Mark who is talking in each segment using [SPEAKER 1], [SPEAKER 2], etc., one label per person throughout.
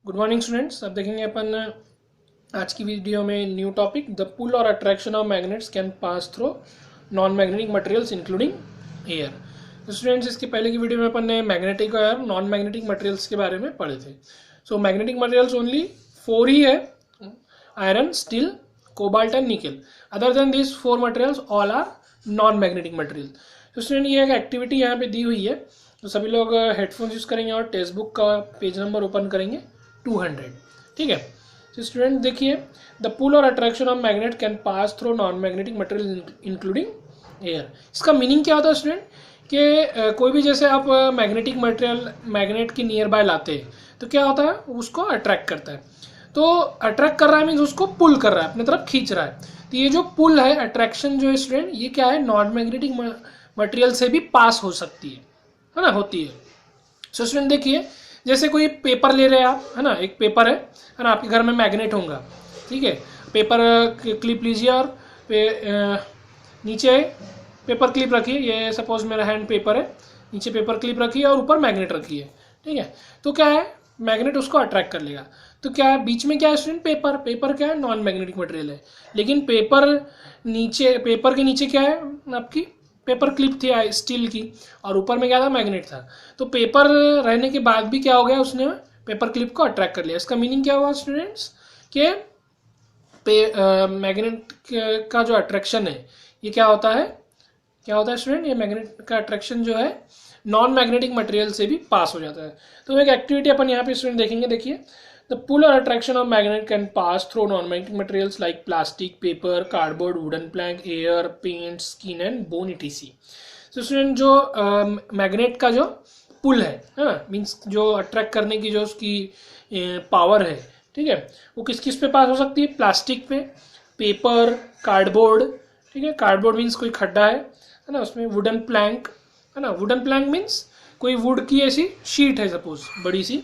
[SPEAKER 1] Good morning students. अब देखेंगे अपन आज की वीडियो में न्यू टॉपिक, द पुल और attraction of magnets can pass through non magnetic materials including air. तो स्टूडेंट्स, इसके पहले की वीडियो में अपन ने मैग्नेटिक और नॉन मैग्नेटिक मटेरियल्स के बारे में पढ़े थे। सो मैग्नेटिक मटेरियल्स ओनली 4 ही है, iron, steel, cobalt and nickel. Other than this 4 materials all are non magnetic material. तो स्टूडेंट, ये एक एक्टिविटी यहाँ पे दी हुई है, तो सभी लोग हेडफोन्स यूज़ करेंगे और टेक्स्ट बुक का पेज नंबर ओपन करेंगे 200। ठीक है। तो स्टूडेंट देखिए, द पुल और attraction of magnet can pass through non magnetic material including air. इसका मीनिंग क्या होता है स्टूडेंट कि कोई भी जैसे आप मैग्नेटिक मटेरियल मैग्नेट के नियर बाय लाते हैं तो क्या होता है, उसको अट्रैक्ट करता है। तो अट्रैक्ट कर रहा है मीन्स उसको पुल कर रहा है, अपनी तरफ खींच रहा है। तो ये जो पुल है, अट्रैक्शन जो है स्टूडेंट, ये क्या है, नॉन मैग्नेटिक मटेरियल से भी पास हो सकती है ना, होती है। सो स्टूडेंट देखिए, जैसे कोई पेपर ले रहे हैं आप, है ना, एक पेपर है ना, आपके घर में मैग्नेट होगा। ठीक है, पेपर क्लिप लीजिए और नीचे पेपर क्लिप रखिए। ये सपोज मेरा हैंड पेपर है, नीचे पेपर क्लिप रखिए और ऊपर मैग्नेट रखिए। ठीक है, तो क्या है, मैग्नेट उसको अट्रैक्ट कर लेगा। तो क्या है, बीच में क्या है स्टूडेंट, पेपर। पेपर क्या है, नॉन मैग्नेटिक मटेरियल है, लेकिन पेपर के नीचे क्या है, आपकी पेपर क्लिप थी स्टील की, और ऊपर में क्या था, मैग्नेट था। तो पेपर रहने के बाद भी क्या हो गया, उसने पेपर क्लिप को अट्रैक्ट कर लिया। इसका मीनिंग क्या हुआ स्टूडेंट्स, कि मैग्नेट का जो अट्रैक्शन है, ये क्या होता है स्टूडेंट, ये मैग्नेट का अट्रैक्शन जो है नॉन मैग्नेटिक मटेरियल से भी पास हो जाता है। तो एक एक्टिविटी अपन यहाँ पे स्टूडेंट देखेंगे। देखिए, द पुल और attraction of magnet can pass through non magnetic materials like plastic, paper, cardboard, wooden plank, air, paint, skin and bone etc. तो स्टूडेंट, जो मैग्नेट का जो पुल है ना, मीन्स जो अट्रैक्ट करने की जो उसकी पावर है, ठीक है, वो किस किस पे पास हो सकती है, प्लास्टिक पे, पेपर, कार्डबोर्ड। ठीक है, कार्डबोर्ड मीन्स कोई खड्डा है ना, उसमें वुडन प्लैंक, है ना, वुडन प्लैंक मीन्स कोई वुड की ऐसी शीट है सपोज, बड़ी सी,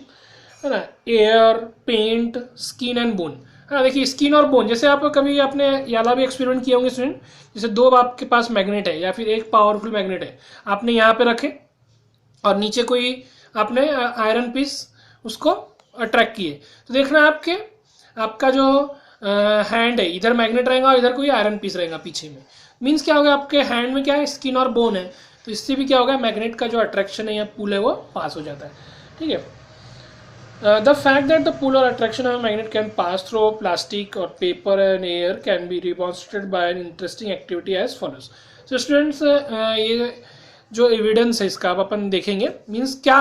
[SPEAKER 1] है ना, air, paint, skin and bone. हाँ देखिए, स्किन और बोन, जैसे आप कभी आपने याला भी एक्सपेरिमेंट किए होंगे स्टूडेंट, जैसे दो आपके पास मैग्नेट है या फिर एक पावरफुल मैग्नेट है, आपने यहाँ पे रखे और नीचे कोई आपने आयरन पीस उसको अट्रैक्ट किए, तो देखना आपका जो हैंड है, इधर मैग्नेट रहेगा और इधर कोई आयरन पीस रहेगा पीछे में। मीन्स क्या होगा, आपके हैंड में क्या है, स्किन और बोन है, तो इससे भी क्या होगा, मैग्नेट का जो अट्रैक्शन है या पुल है वो पास हो जाता है। ठीक है, the fact that the pull or attraction of a magnet can pass through plastic or paper and air can be demonstrated by an interesting activity as follows. So students, ये जो एविडेंस है इसका अब अपन देखेंगे, मीन्स क्या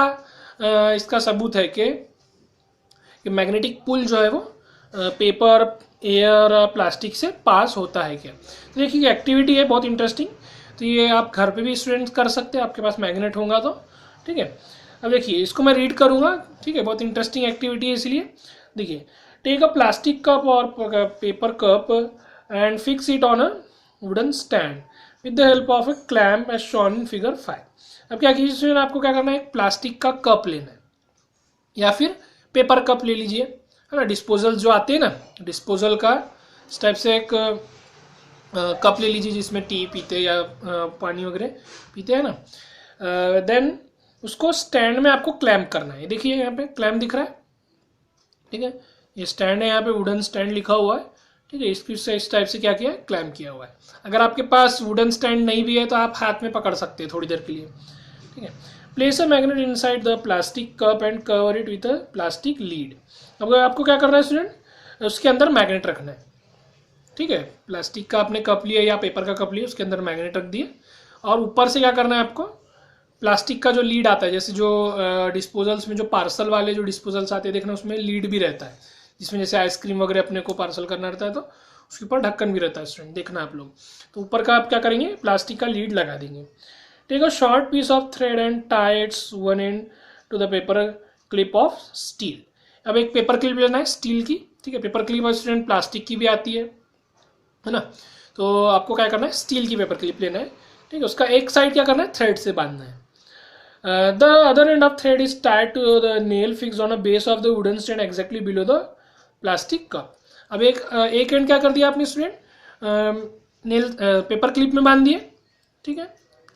[SPEAKER 1] इसका सबूत है कि मैग्नेटिक पुल जो है वो पेपर, एयर, प्लास्टिक से पास होता है क्या। तो देखिए, एक्टिविटी है बहुत इंटरेस्टिंग। तो ये आप घर पे भी स्टूडेंट्स कर सकते हैं, आपके पास मैग्नेट होगा तो। ठीक है, अब देखिए, इसको मैं रीड करूंगा। ठीक है, बहुत इंटरेस्टिंग एक्टिविटी है इसलिए। देखिए, टेक अ प्लास्टिक कप और paper cup and fix it on a wooden stand with the help of a clamp as shown in figure 5। अब क्या कीजिए, आपको क्या करना है, एक प्लास्टिक का कप लेना है या फिर पेपर कप ले लीजिए, है ना, डिस्पोजल जो आते हैं ना, डिस्पोजल का इस टाइप से एक कप ले लीजिए जिसमें टी पीते या पानी वगैरह पीते हैं ना। देन उसको स्टैंड में आपको क्लैम्प करना है। देखिए, यहाँ पे क्लैम्प दिख रहा है। ठीक है, ये स्टैंड है, यहाँ पे वुडन स्टैंड लिखा हुआ है। ठीक है, इस टाइप से क्या किया है, क्लैम्प किया हुआ है। अगर आपके पास वुडन स्टैंड नहीं भी है तो आप हाथ में पकड़ सकते हैं थोड़ी देर के लिए। ठीक है, place a magnet inside the plastic cup and cover it with a plastic lead. अब आपको क्या करना है स्टूडेंट, उसके अंदर मैग्नेट रखना है। ठीक है, प्लास्टिक का आपने कप लिया या पेपर का कप लिया, उसके अंदर मैग्नेट रख दिए, और ऊपर से क्या करना है आपको, प्लास्टिक का जो लीड आता है, जैसे जो डिस्पोजल्स में जो पार्सल वाले जो डिस्पोजल्स आते हैं, देखना उसमें लीड भी रहता है, जिसमें जैसे आइसक्रीम वगैरह अपने को पार्सल करना रहता है तो उसके ऊपर ढक्कन भी रहता है स्टूडेंट, देखना आप लोग। तो ऊपर का आप क्या करेंगे, प्लास्टिक का लीड लगा देंगे। Take a short piece of thread and tie its one end to the paper clip of steel. अब एक पेपर क्लिप लेना है स्टील की। ठीक है, पेपर क्लिप स्टूडेंट प्लास्टिक की भी आती है ना, तो आपको क्या करना है, स्टील की पेपर क्लिप लेना है। ठीक है, उसका एक साइड क्या करना है, थ्रेड से बांधना है। The other end of thread is tied to the nail fixed on a base of the wooden stand exactly below the plastic cup. अब एक एंड क्या कर दिया आपने स्टूडेंट, नेल पेपर क्लिप में बांध दिए। ठीक है,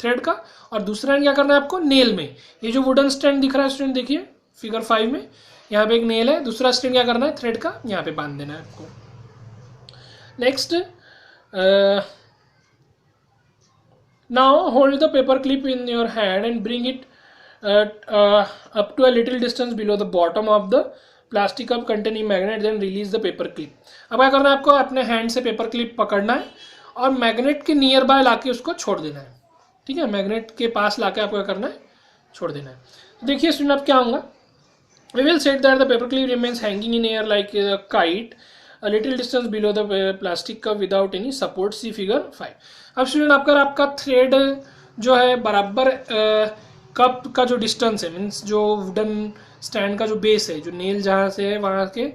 [SPEAKER 1] थ्रेड का, और दूसरा एंड क्या करना है आपको, नेल में। ये जो वुडन स्टैंड दिख रहा है स्टूडेंट, देखिए फिगर 5 में, यहाँ पे एक नेल है, दूसरा स्ट्रिंग क्या करना है थ्रेड का यहाँ पे बांध देना है आपको। Next, now hold the paper clip in your hand and bring it up to a little distance below the bottom of the plastic cup containing magnet, then release the paper clip। अब क्या करना है आपको, अपने hand से paper clip पकड़ना है और मैग्नेट के नियर बाय लाके उसको छोड़ देना है। ठीक है, मैग्नेट के पास लाके आपको क्या करना है, छोड़ देना है। तो देखिए स्टूडेंट अब क्या होगा, we will set that the paper clip remains hanging in air like a kite a little distance below the plastic cup without any support, see figure 5। अब स्टूडेंट आपका थ्रेड जो है बराबर कप का जो डिस्टेंस है, मीन्स जो wooden stand का जो बेस है, जो नेल जहाँ से है वहाँ के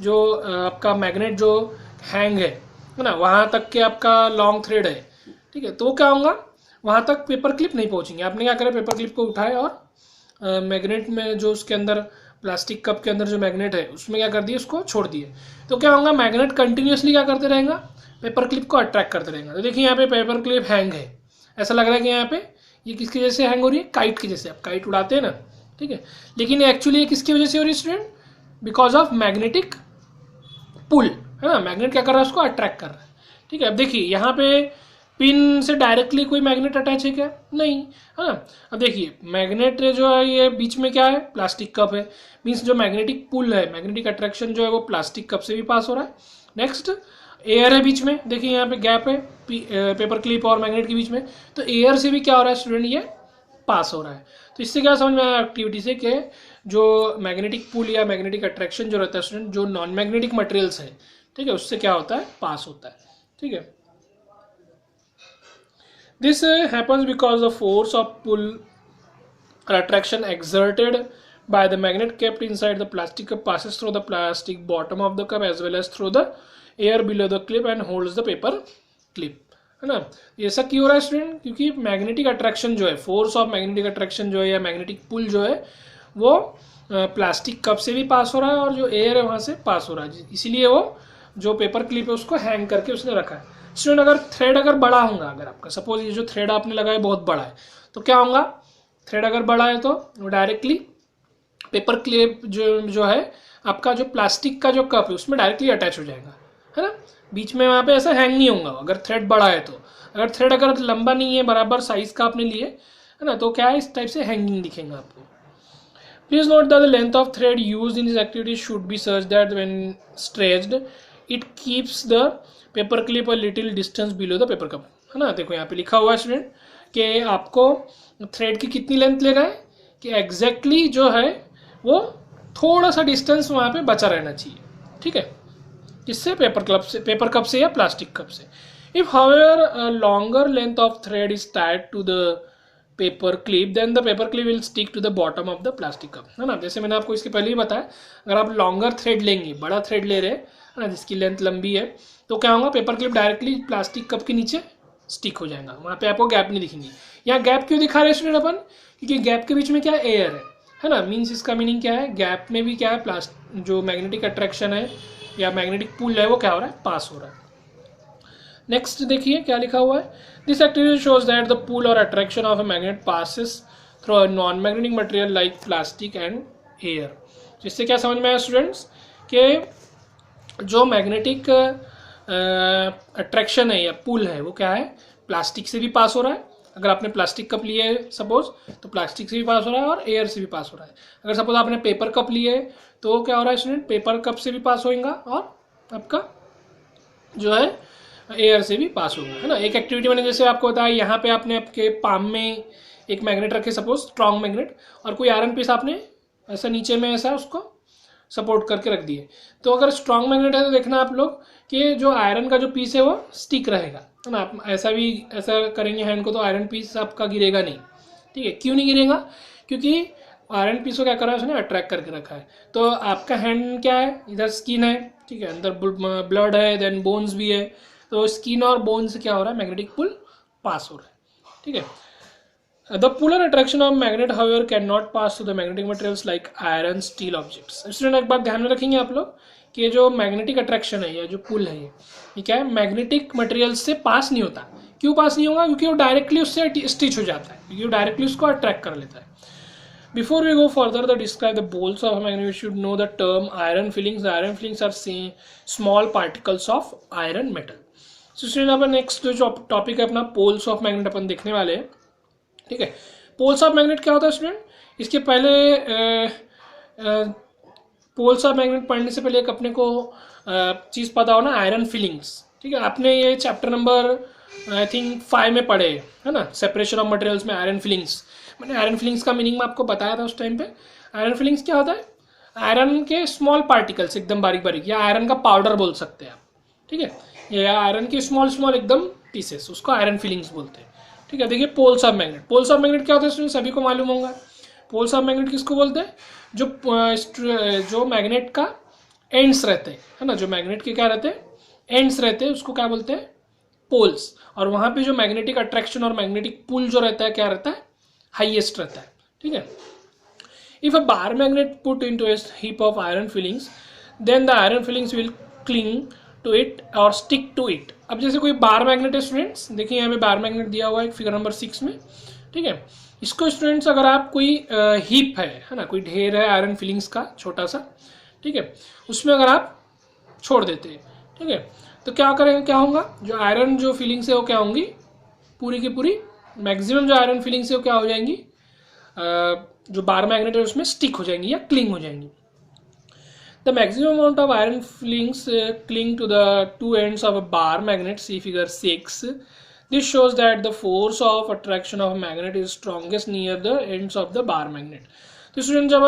[SPEAKER 1] जो आपका मैग्नेट जो हैंग है ना, वहाँ तक के आपका लॉन्ग थ्रेड है। ठीक है, तो क्या होगा, वहाँ तक पेपर क्लिप नहीं पहुँचेंगे। आपने क्या करा, पेपर क्लिप को उठाए और मैग्नेट में जो उसके अंदर प्लास्टिक कप के अंदर जो मैग्नेट है उसमें क्या कर दिए, उसको छोड़ दिए। तो क्या होगा, मैग्नेट कंटिन्यूसली क्या करते रहेगा, पेपर क्लिप को अट्रैक्ट करते रहेगा। तो देखिए यहाँ पे पेपर क्लिप हैंग है, ऐसा लग रहा है कि यहाँ पे ये किसकी वजह से हैंग हो रही है, काइट की जैसे, आप काइट उड़ाते हैं ना। ठीक है, लेकिन एक्चुअली ये किसकी वजह से हो रही है student, because of magnetic pull, है ना। मैग्नेट क्या कर रहा है, उसको अट्रैक्ट कर रहा है। ठीक है, अब देखिए यहाँ पे पिन से डायरेक्टली कोई मैग्नेट अटैच है क्या, नहीं, है ना। अब देखिए मैग्नेट जो है ये बीच में क्या है, प्लास्टिक कप है, मीन्स जो मैग्नेटिक पुल है, मैग्नेटिक अट्रैक्शन जो है वो प्लास्टिक कप से भी पास हो रहा है। नेक्स्ट, एयर है बीच में, देखिए यहाँ पे गैप है पेपर क्लिप और मैग्नेट के बीच में, तो एयर से भी क्या हो रहा है स्टूडेंट, ये पास हो रहा है। तो इससे क्या समझ में आया एक्टिविटी से कि जो मैग्नेटिक पुल या मैग्नेटिक अट्रैक्शन जो रहता है स्टूडेंट, जो नॉन मैग्नेटिक मटेरियल्स है, ठीक है, उससे क्या होता है, पास होता है। ठीक है, this happens because the force of pull or attraction exerted by the magnet kept inside the plastic cup passes through the plastic bottom of the cup as well as through the air below the clip and holds the paper clip, है ना। ऐसा क्यों हो रहा है student, क्योंकि magnetic attraction जो है, फोर्स ऑफ मैग्नेटिक अट्रैक्शन जो है या मैग्नेटिक पुल जो है वो प्लास्टिक कप से भी पास हो रहा है और जो एयर है वहाँ से पास हो रहा है, इसीलिए वो जो पेपर क्लिप है उसको हैंग करके उसने रखा है। स्टूडेंट अगर थ्रेड अगर बड़ा होगा, अगर आपका सपोज ये जो थ्रेड आपने लगाया बहुत बड़ा है, तो क्या होगा, थ्रेड अगर बड़ा है तो वो डायरेक्टली पेपर क्लिप जो है आपका जो प्लास्टिक का जो कप है उसमें डायरेक्टली अटैच हो जाएगा, है ना। बीच में वहाँ पे ऐसा हैंग नहीं होगा अगर थ्रेड बड़ा है तो। अगर थ्रेड अगर लंबा नहीं है, बराबर साइज का आपने लिए, है ना, तो क्या है, इस टाइप से हैंगिंग दिखेगा आपको। Please note that the length of thread used in this activity should be such that when stretched it keeps the paper clip a little distance below the paper cup, है ना। देखो यहाँ पे लिखा हुआ है स्टूडेंट कि आपको थ्रेड की कितनी लेंथ लेना है, कि एग्जैक्टली जो है वो थोड़ा सा डिस्टेंस वहाँ पे बचा रहना चाहिए। ठीक है, किससे, पेपर कप से या प्लास्टिक कप से। If however a longer length of thread is tied to the paper clip then the paper clip will stick to the bottom of the plastic cup, है ना। जैसे मैंने आपको इसके पहले ही बताया, अगर आप लॉन्गर थ्रेड लेंगे, बड़ा थ्रेड ले रहे हैं, है ना, जिसकी लेंथ लंबी है, तो क्या होगा, paper clip directly plastic cup के नीचे स्टिक हो जाएगा, वहाँ पे आपको गैप नहीं दिखेंगी। यहाँ गैप क्यों दिखा रहे हैं स्टूडेंट अपन, क्योंकि गैप के बीच में क्या है, एयर है ना। मीन्स इसका मीनिंग क्या है, गैप में भी क्या है, जो मैग्नेटिक अट्रैक्शन है या मैग्नेटिक पुल है वो क्या हो रहा है, पास हो रहा है। नेक्स्ट देखिए क्या लिखा हुआ है, this activity shows that the pull और attraction of a magnet passes through a non magnetic material like plastic and air. इससे क्या समझ में आया स्टूडेंट्स, कि जो मैग्नेटिक अट्रैक्शन है या पुल है वो क्या है, प्लास्टिक से भी पास हो रहा है। अगर आपने प्लास्टिक कप लिए है सपोज, तो प्लास्टिक से भी पास हो रहा है और एयर से भी पास हो रहा है। अगर सपोज आपने पेपर कप लिए है तो क्या हो रहा है स्टूडेंट, पेपर कप से भी पास होगा और आपका जो है एयर से भी पास होगा, है ना। एक एक्टिविटी मैंने जैसे आपको बताया, यहाँ पे आपने आपके पाम में एक मैग्नेट रखे, सपोज स्ट्रॉन्ग मैग्नेट, और कोई आयरन पीस आपने ऐसा नीचे में ऐसा उसको सपोर्ट करके रख दिए। तो अगर स्ट्रॉन्ग मैग्नेट है तो देखना आप लोग कि जो आयरन का जो पीस है वो स्टिक रहेगा, है ना। आप ऐसा करेंगे हैंड को तो आयरन पीस आपका गिरेगा नहीं। ठीक है, क्यों नहीं गिरेगा, क्योंकि आयरन पीस को क्या करा है उसने, अट्रैक्ट करके रखा है। तो आपका हैंड क्या है, इधर स्किन है, ठीक है, अंदर ब्लड है, देन बोन्स भी है, तो स्किन और बोन से क्या हो रहा है, मैग्नेटिक पुल पास हो रहा है। ठीक है, The polar attraction of magnet, however, cannot pass to the magnetic materials like iron, steel objects. Student एक बात ध्यान में रखेंगे आप लोग कि जो मैग्नेटिक अट्रैक्शन है या जो पुल है ये क्या है, मैग्नेटिक मटेरियल्स से पास नहीं होता। क्यों पास नहीं होगा, क्योंकि वो डायरेक्टली उससे स्टिच हो जाता है, क्योंकि वो डायरेक्टली उसको अट्रैक्ट कर लेता है। Before we go further, to describe the poles of a magnet, we should know the term iron fillings. The iron fillings are small particles of iron metal. So student upon next जो topic है अपना poles of magnet अपन देखने वाले हैं. ठीक है, poles of magnet क्या होता है स्टूडेंट? इसके पहले पोल्स ऑफ मैग्नेट पढ़ने से पहले एक अपने को चीज़ पता हो ना, आयरन फिलिंग्स. ठीक है, आपने ये चैप्टर नंबर आई थिंक 5 में पढ़े है ना, सेपरेशन ऑफ मटेरियल्स में आयरन फिलिंग्स. मैंने आयरन फिलिंग्स का मीनिंग मैं आपको बताया था उस टाइम पे. आयरन फिलिंग्स क्या होता है? आयरन के स्मॉल पार्टिकल्स एकदम बारीक बारीक, या आयरन का पाउडर बोल सकते हैं आप. ठीक है, या आयरन के स्मॉल स्मॉल एकदम पीसेस, उसको आयरन फिलिंग्स बोलते हैं. ठीक है, देखिए poles of magnet. Poles of magnet क्या होता है स्टूडेंट? सभी को मालूम होगा. पोल्स ऑफ मैग्नेट किसको बोलते हैं? जो मैग्नेट का एंड्स रहते हैं, है ना, जो मैग्नेट के क्या रहते हैं, एंड्स रहते हैं, उसको क्या बोलते हैं? पोल्स. और वहाँ पे जो मैग्नेटिक अट्रैक्शन और मैग्नेटिक पुल जो रहता है, क्या रहता है? हाईएस्ट रहता है. ठीक है. If a bar magnet put into a heap of iron filings, then the iron filings will cling to it और स्टिक टू इट. अब जैसे कोई बार मैग्नेट है स्टूडेंट्स, देखिए यहाँ पे बार मैग्नेट दिया हुआ है फिगर नंबर 6 में. ठीक है, इसको स्टूडेंट्स अगर आप कोई हीप है ना, कोई ढेर है आयरन फिलिंग्स का छोटा सा, ठीक है, उसमें अगर आप छोड़ देते हैं, ठीक है, तो क्या करेंगे, क्या होगा? जो आयरन जो फिलिंग्स है वो क्या होंगी? पूरी की पूरी मैक्सिमम जो आयरन फिलिंग्स है वो क्या हो जाएंगी? जो बार मैग्नेट है उसमें स्टिक हो जाएंगी या क्लिंग हो जाएंगी. The maximum amount of iron filings cling to the two ends of a bar magnet. See figure 6. This shows that the force of attraction of a magnet is strongest near the ends of the bar magnet. तो student जब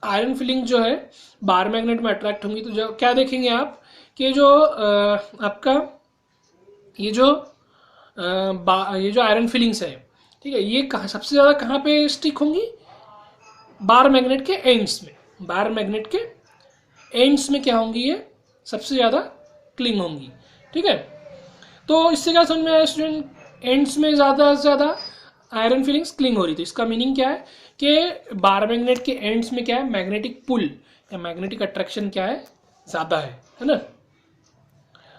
[SPEAKER 1] iron filling जो है bar magnet में attract होंगी, तो जो क्या देखेंगे आप कि जो आपका ये जो आयरन फिलिंग्स है, ठीक है, ये सबसे ज़्यादा कहाँ पे स्टिक होंगी? बार मैग्नेट के एंड्स में. बार मैग्नेट के एंड्स में क्या होंगी? ये सबसे ज़्यादा क्लिंग होंगी. ठीक है, तो इससे क्या समझ में आया स्टूडेंट? एंड्स में ज़्यादा से ज़्यादा आयरन फिलिंग्स क्लिंग हो रही थी. इसका मीनिंग क्या है कि बार मैग्नेट के एंड्स में क्या है? मैग्नेटिक पुल या मैग्नेटिक अट्रैक्शन क्या है? ज़्यादा है ना.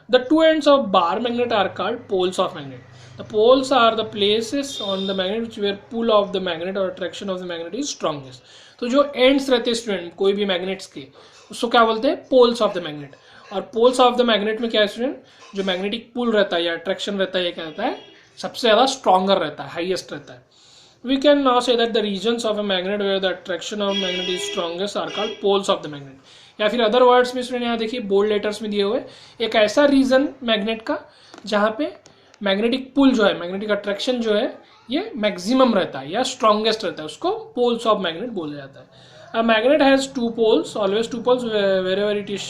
[SPEAKER 1] The two ends of bar magnet are called poles of magnet. The poles are the places on the magnet where pull of the magnet or attraction of the magnet is strongest. तो जो ends रहते हैं student कोई भी magnets के, उसको क्या बोलते हैं? Poles of the magnet. और पोल्स ऑफ द मैग्नेट में क्या है स्टूडेंट? जो मैग्नेटिक पुल रहता है या अट्रैक्शन रहता है, ये क्या रहता है? सबसे ज़्यादा स्ट्रॉन्गर रहता है, हाईएस्ट रहता है. We can now say that the regions of a magnet where the attraction of magnet is strongest are called poles of the magnet. या फिर अदर वर्ड्स में स्टूडेंट यहाँ देखिए बोल्ड लेटर्स में दिए हुए, एक ऐसा रीजन मैग्नेट का जहाँ पे मैग्नेटिक पुल जो है, मैग्नेटिक अट्रैक्शन जो है, ये मैक्सिमम रहता है या स्ट्रॉन्गेस्ट रहता है, उसको पोल्स ऑफ मैग्नेट बोला जाता है. A magnet has two poles, always two poles, wherever it is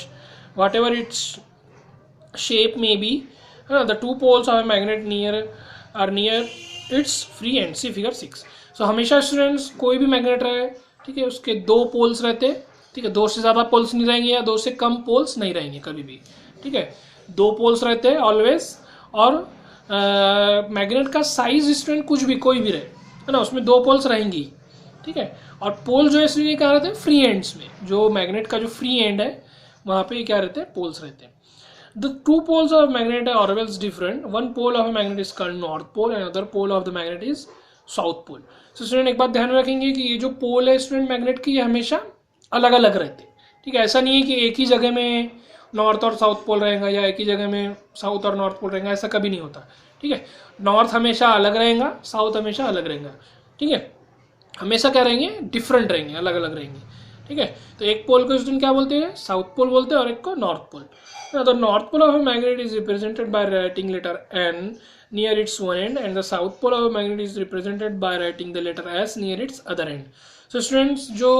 [SPEAKER 1] whatever its shape may be. The two poles of a magnet are near its free end. See figure 6. So हमेशा students कोई भी magnet रहे, ठीक है, उसके दो poles रहते हैं. ठीक है, दो से ज़्यादा पोल्स नहीं रहेंगे या दो से कम पोल्स नहीं रहेंगे कभी भी. ठीक है, दो पोल्स रहते हैं ऑलवेज. और मैग्नेट का साइज स्टूडेंट कुछ भी कोई भी रहे, है ना, उसमें दो पोल्स रहेंगी. ठीक है, और पोल जो है इसलिए कहाँ रहते हैं? फ्री एंड्स में. जो मैग्नेट का जो फ्री एंड है वहाँ पे क्या रहते हैं? पोल्स रहते हैं. The two poles of magnet are always different. One pole of a magnet is called north pole and other pole of the magnet is south pole. So student एक बात ध्यान रखेंगे कि ये जो पोल है स्टूडेंट मैग्नेट की, ये हमेशा अलग अलग रहते हैं. ठीक है, ऐसा नहीं है कि एक ही जगह में नॉर्थ और साउथ पोल रहेगा या एक ही जगह में साउथ और नॉर्थ पोल रहेगा, ऐसा कभी नहीं होता. ठीक है, नॉर्थ हमेशा अलग रहेगा, साउथ हमेशा अलग रहेगा. ठीक है, हमेशा क्या रहेंगे? डिफरेंट रहेंगे, अलग अलग रहेंगे. ठीक है, तो एक पोल को स्टूडेंट क्या बोलते हैं? साउथ पोल बोलते हैं, और एक को north pole. The north pole of a magnet is represented by writing letter N near its one end, and the south pole of a magnet is represented by writing the letter S near its other end. So students, जो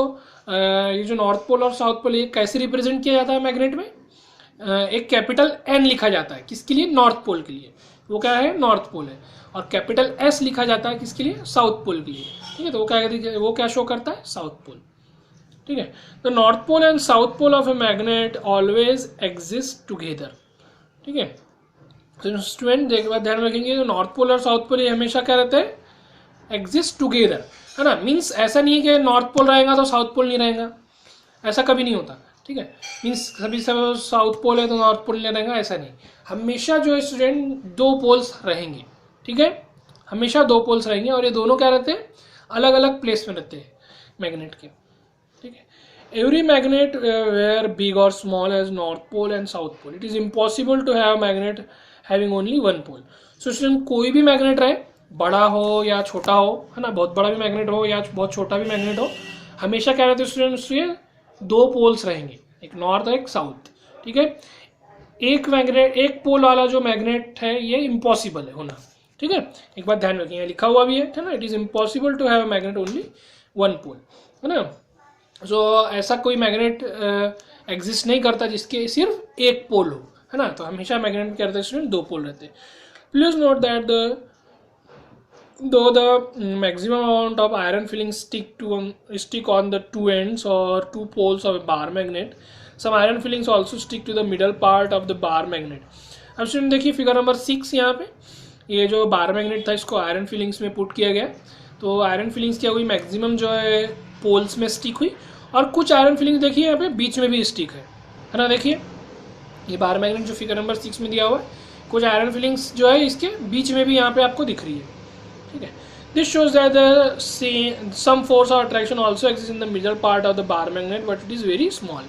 [SPEAKER 1] ये जो north pole और south pole, ये कैसे represent किया जाता है magnet में? एक कैपिटल N लिखा जाता है किसके लिए? नॉर्थ पोल के लिए, वो क्या है? नॉर्थ पोल है. और कैपिटल S लिखा जाता है किसके लिए? साउथ पोल के लिए. ठीक है, तो वो क्या शो करता है? South pole. ठीक है, the north pole and south pole of a magnet always exist together. ठीक है, तो स्टूडेंट ध्यान रखेंगे, जो नॉर्थ पोल और साउथ पोल ये हमेशा क्या रहते हैं? एग्जिस्ट टुगेदर, है ना. मीन्स ऐसा नहीं है कि नॉर्थ पोल रहेगा तो साउथ पोल नहीं रहेगा, ऐसा कभी नहीं होता. ठीक है, मीन्स सभी सब साउथ पोल है तो नॉर्थ पोल नहीं रहेगा, ऐसा नहीं. हमेशा जो है स्टूडेंट दो पोल्स रहेंगे. ठीक है, हमेशा दो पोल्स रहेंगे, और ये दोनों क्या रहते हैं? अलग अलग प्लेस में रहते हैं. मैग्नेट के, ठीक है। एवरी मैग्नेट वेयर बिग और small has north pole and south pole, it is impossible to have magnet having only one pole. So student कोई भी मैग्नेट रहे, बड़ा हो या छोटा हो, है ना, बहुत बड़ा भी मैग्नेट हो या बहुत छोटा भी मैग्नेट हो, हमेशा क्या रहते हैं स्टूडेंट्स, ये दो पोल्स रहेंगे, एक नॉर्थ और एक साउथ, ठीक है। एक मैग्नेट, एक पोल वाला जो मैग्नेट है ये इम्पॉसिबल है होना, ठीक है। एक बात ध्यान रखिए, लिखा हुआ भी है ना, it is impossible to have magnet only one pole, है ना। सो ऐसा कोई मैग्नेट एग्जिस्ट नहीं करता जिसके सिर्फ एक पोल हो, है ना। तो हमेशा मैग्नेट क्या रहते हैं स्टूडेंट, दो पोल रहते हैं। Please note that though the maximum amount of iron filling stick on the two ends or two poles of a bar magnet, some iron fillings also stick to the middle part of the bar magnet। अब student देखिए figure number 6, यहाँ पे ये जो bar magnet था इसको iron filings में put किया गया, तो आयरन फिलिंग्स क्या हुई, मैक्सिमम जो है पोल्स में स्टिक हुई, और कुछ आयरन फिलिंग्स देखिए यहाँ पे बीच में भी स्टिक है ना। देखिए ये बार मैग्नेट जो फिगर नंबर 6 में दिया हुआ है, कुछ आयरन फिलिंग्स जो है इसके बीच में भी यहाँ पे आपको दिख रही है, ठीक है। This shows that some force of attraction also exist in the middle part of the bar magnet but it is very small.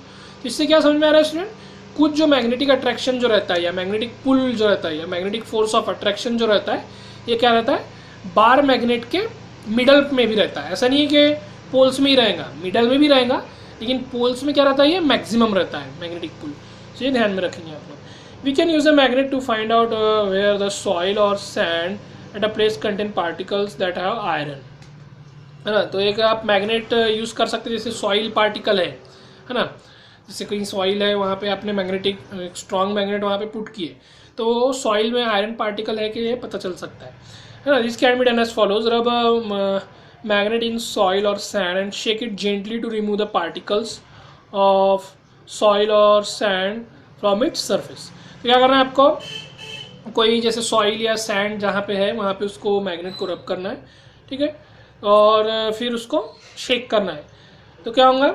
[SPEAKER 1] इससे क्या समझ में आ रहा है स्टूडेंट, कुछ जो मैग्नेटिक अट्रैक्शन जो रहता है या मैग्नेटिक पुल जो रहता है या मैग्नेटिक फोर्स ऑफ अट्रैक्शन जो रहता है, ये क्या रहता है, बार मैग्नेट के मिडल में भी रहता है। ऐसा नहीं है कि पोल्स में ही रहेगा, मिडल में भी रहेगा, लेकिन पोल्स में क्या रहता है, ये मैक्सिमम रहता है मैग्नेटिक पुल। तो ये ध्यान में रखेंगे आप लोग। We can use a magnet to find out where the soil और sand at a place contain particles that have iron, है ना। तो एक आप मैग्नेट यूज कर सकते हैं, जैसे सॉइल पार्टिकल है ना, जैसे कहीं सॉइल है वहाँ पे आपने मैग्नेटिक स्ट्रॉन्ग मैग्नेट वहाँ पे पुट किए, तो सॉइल में आयरन पार्टिकल है कि ये पता चल सकता है ना। This can be done as follows, rub magnet in soil और sand and shake it gently to remove the particles of soil और सैंड फ्रॉम इट्स सरफेस। तो क्या करना है आपको, कोई जैसे सॉइल या सैंड जहाँ पे है वहाँ पे उसको मैग्नेट को रब करना है, ठीक है, और फिर उसको शेक करना है। तो क्या होगा,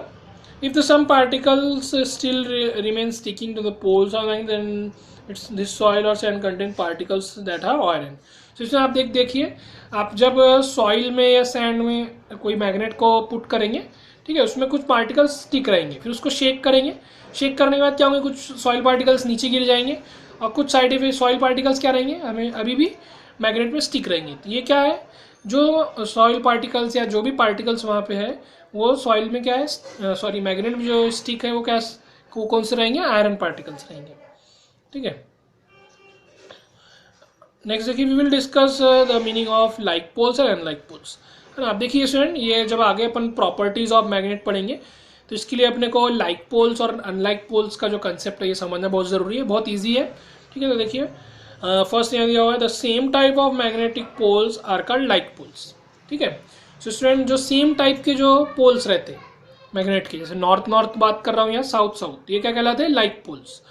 [SPEAKER 1] if the some particles still remain sticking to the poles of magnet, then it's this soil or sand contain particles that have iron। तो इसमें आप देखिए, आप जब सॉइल में या सैंड में कोई मैग्नेट को पुट करेंगे, ठीक है, उसमें कुछ पार्टिकल्स स्टिक रहेंगे, फिर उसको शेक करेंगे, शेक करने के बाद क्या होंगे, कुछ सॉइल पार्टिकल्स नीचे गिर जाएंगे और कुछ साइड पे सॉइल पार्टिकल्स क्या रहेंगे, हमें अभी भी मैग्नेट में स्टिक रहेंगे। तो ये क्या है, जो सॉइल पार्टिकल्स या जो भी पार्टिकल्स वहाँ पे है वो सॉइल में क्या है, सॉरी मैग्नेट में जो स्टिक है वो क्या, कौन से रहेंगे, आयरन पार्टिकल्स रहेंगे, ठीक है। नेक्स्ट देखिए, we will discuss the meaning of like poles और अनलाइक पोल्स, है ना। आप देखिए स्टूडेंट, ये जब आगे अपन प्रॉपर्टीज ऑफ मैग्नेट पढ़ेंगे तो इसके लिए अपने को लाइक पोल्स और अनलाइक पोल्स का जो कंसेप्ट है ये समझना बहुत ज़रूरी है, बहुत ईजी है, ठीक है। तो देखिए फर्स्ट यहाँ दिया हुआ है, the same type of magnetic poles are called like poles, ठीक है। सो स्टूडेंट, जो सेम टाइप के जो पोल्स रहते हैं मैग्नेट के, जैसे नॉर्थ नॉर्थ बात कर रहा हूँ या साउथ साउथ, ये क्या कहलाते हैं, लाइक पोल्स।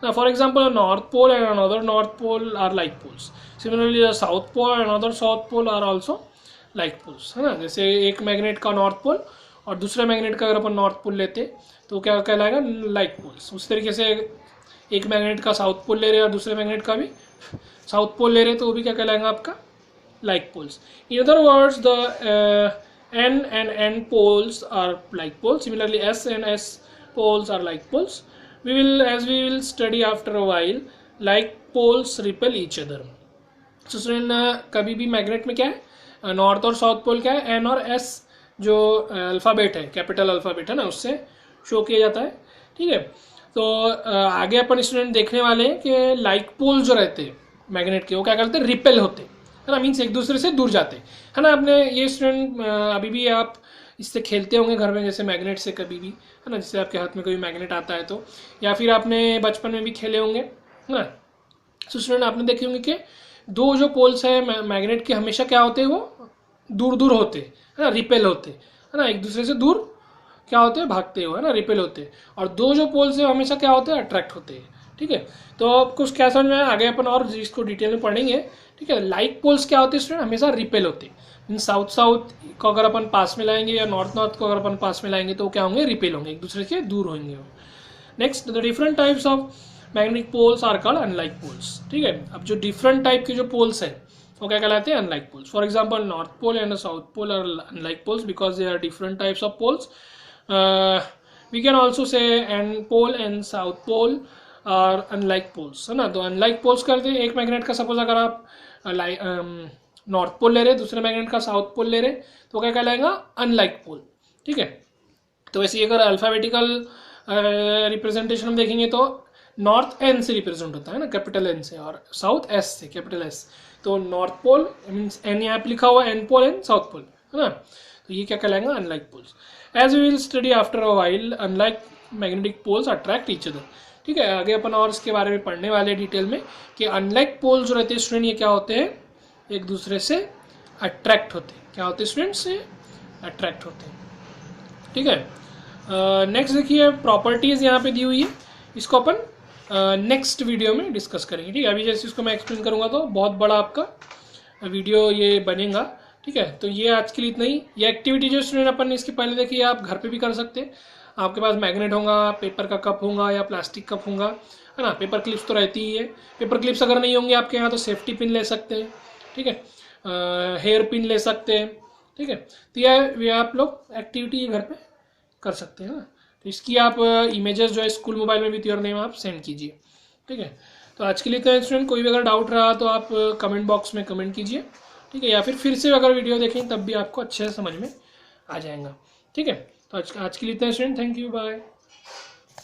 [SPEAKER 1] ना for example north pole and another north pole are like poles, similarly south pole and another south pole are also like poles, है ना। जैसे एक मैग्नेट का नॉर्थ पोल और दूसरे मैग्नेट का अगर अपन नॉर्थ पोल लेते तो क्या कहलाएगा, लाइक पोल्स। उस तरीके से एक मैग्नेट का साउथ पोल ले रहे हैं और दूसरे मैग्नेट का भी साउथ पोल ले रहे हैं तो वो भी क्या कहलाएगा आपका, like poles. In other words the N and N poles are like poles. Similarly, S and S poles are like poles. As we will study after a while, like poles repel each other. So student, कभी भी magnet में क्या है, north और south pole क्या है, N और S जो अल्फ़ाबेट है, कैपिटल अल्फ़ाबेट है ना, उससे शो किया जाता है, ठीक है। तो आगे अपन स्टूडेंट देखने वाले हैं कि लाइक पोल जो रहते हैं मैग्नेट के, वो क्या करते हैं, रिपेल होते हैं, है ना, मीन्स एक दूसरे से दूर जाते हैं, है ना। आपने ये स्टूडेंट अभी भी आप इससे खेलते होंगे घर में, जैसे मैग्नेट से कभी भी, है ना, जैसे आपके हाथ में कोई मैग्नेट आता है तो, या फिर आपने बचपन में भी खेले होंगे, है ना। तो स्टूडेंट आपने देखे होंगे कि दो जो पोल्स है मैग्नेट के हमेशा क्या होते हैं, वो दूर दूर होते हैं, है ना, रिपेल होते हैं, है ना, एक दूसरे से दूर क्या होते हैं, भागते हो, है ना, रिपेल होते हैं। और दो जो पोल्स है हमेशा क्या होते हैं, अट्रैक्ट होते हैं, ठीक है। तो कुछ क्या समझ में आगे अपन और इसको डिटेल में पढ़ेंगे, ठीक है। लाइक पोल्स क्या होते हैं स्टूडेंट, हमेशा रिपेल होते हैं, मीन साउथ साउथ को अगर अपन पास में लाएंगे या नॉर्थ नॉर्थ को अगर अपन पास में लाएंगे तो क्या होंगे, रिपेल होंगे, एक दूसरे से दूर होंगे। Next, the different types of magnetic poles are called unlike poles, ठीक है। अब जो डिफरेंट टाइप के जो पोल्स हैं, वो क्या कहलाते हैं, unlike poles. For example north pole and south pole are unlike poles because they are different types of poles. We can also say N pole and south pole are unlike poles, है ना. तो unlike poles करते हैं एक magnet का. Suppose अगर आप north pole ले रहे, दूसरे मैग्नेट का साउथ पोल ले रहे, तो क्या कहलाएगा, अनलाइक पोल. ठीक है. तो वैसे अगर अल्फाबेटिकल रिप्रेजेंटेशन हम देखेंगे तो नॉर्थ एन से रिप्रेजेंट होता है ना, कैपिटल एन से, और साउथ एस से, कैपिटल एस. तो नॉर्थ पोल मीन्स एन यहाँ पे लिखा हुआ, N pole and south pole, है ना. तो ये क्या कहलाएगा, unlike poles. As we will study after a while, unlike magnetic poles attract each other. ठीक है. आगे अपन और इसके बारे में पढ़ने वाले डिटेल में कि अनलाइक पोल जो रहते हैं स्टूडेंट, ये क्या होते हैं, एक दूसरे से अट्रैक्ट होते हैं. क्या होते हैं स्टूडेंट, से अट्रैक्ट होते हैं. ठीक है. नेक्स्ट देखिए प्रॉपर्टीज यहाँ पे दी हुई है, इसको अपन नेक्स्ट वीडियो में डिस्कस करेंगे. ठीक है. अभी जैसे इसको मैं एक्सप्लेन करूँगा तो बहुत बड़ा आपका वीडियो ये बनेगा. ठीक है. तो ये आज के लिए इतना ही. ये एक्टिविटी जो स्टूडेंट अपन ने इसके पहले देखी, आप घर पे भी कर सकते हैं. आपके पास मैग्नेट होगा, पेपर का कप होगा या प्लास्टिक कप होगा, है ना. पेपर क्लिप्स तो रहती ही है. पेपर क्लिप्स अगर नहीं होंगे आपके यहाँ तो सेफ्टी पिन ले सकते हैं. ठीक है. हेयर पिन ले सकते हैं. ठीक है. तो ये आप लोग एक्टिविटी घर पे कर सकते हैं ना. तो इसकी आप इमेजेस जो है स्कूल मोबाइल में विथ योर नेम आप सेंड कीजिए. ठीक है. तो आज के लिए तो स्टूडेंट कोई भी अगर डाउट रहा तो आप कमेंट बॉक्स में कमेंट कीजिए. ठीक है. या फिर से अगर वीडियो देखें तब भी आपको अच्छे से समझ में आ जाएगा. ठीक है. तो आज के लिए इतना स्टूडेंट, थैंक यू, बाय.